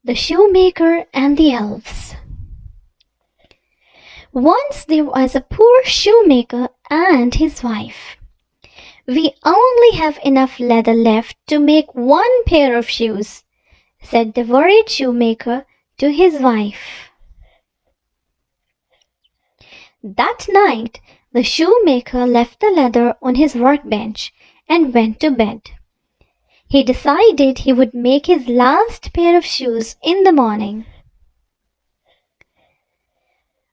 The Shoemaker and the Elves. Once there was a poor shoemaker and his wife. "We only have enough leather left to make one pair of shoes," said the worried shoemaker to his wife. That night, the shoemaker left the leather on his workbench and went to bed. He decided he would make his last pair of shoes in the morning.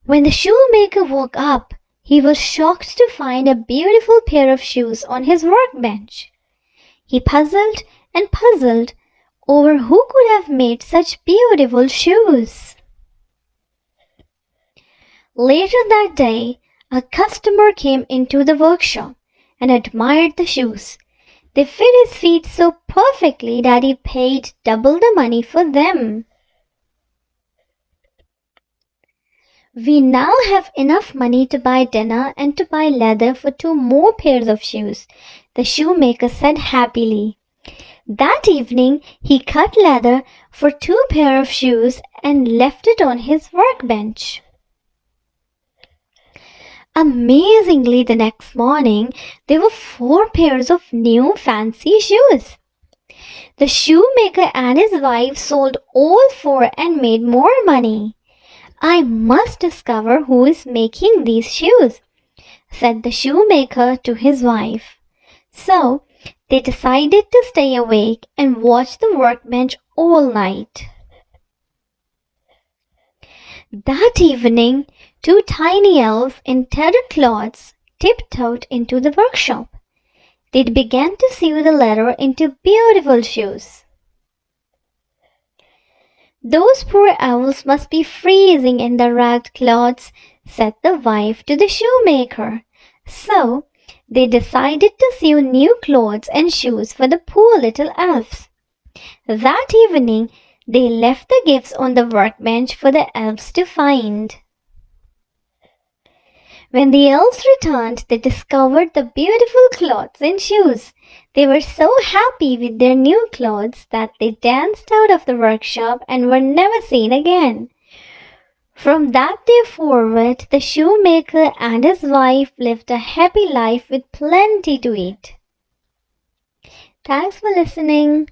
When the shoemaker woke up, he was shocked to find a beautiful pair of shoes on his workbench. He puzzled and puzzled over who could have made such beautiful shoes. Later that day, a customer came into the workshop and admired the shoes. They fit his feet so perfectly that he paid double the money for them. "We now have enough money to buy dinner and to buy leather for 2 more pairs of shoes," the shoemaker said happily. That evening he cut leather for 2 pairs of shoes and left it on his workbench. Amazingly, the next morning there were 4 pairs of new fancy shoes. The shoemaker and his wife sold all 4 and made more money. "I must discover who is making these shoes," said the shoemaker to his wife. So they decided to stay awake and watch the workbench all night. That evening, 2 tiny elves in tattered clothes tiptoed into the workshop. They began to sew the leather into beautiful shoes. "Those poor elves must be freezing in the ragged clothes," said the wife to the shoemaker. So they decided to sew new clothes and shoes for the poor little elves. That evening they left the gifts on the workbench for the elves to find. When the elves returned, they discovered the beautiful clothes and shoes. They were so happy with their new clothes that they danced out of the workshop and were never seen again. From that day forward, the shoemaker and his wife lived a happy life with plenty to eat. Thanks for listening.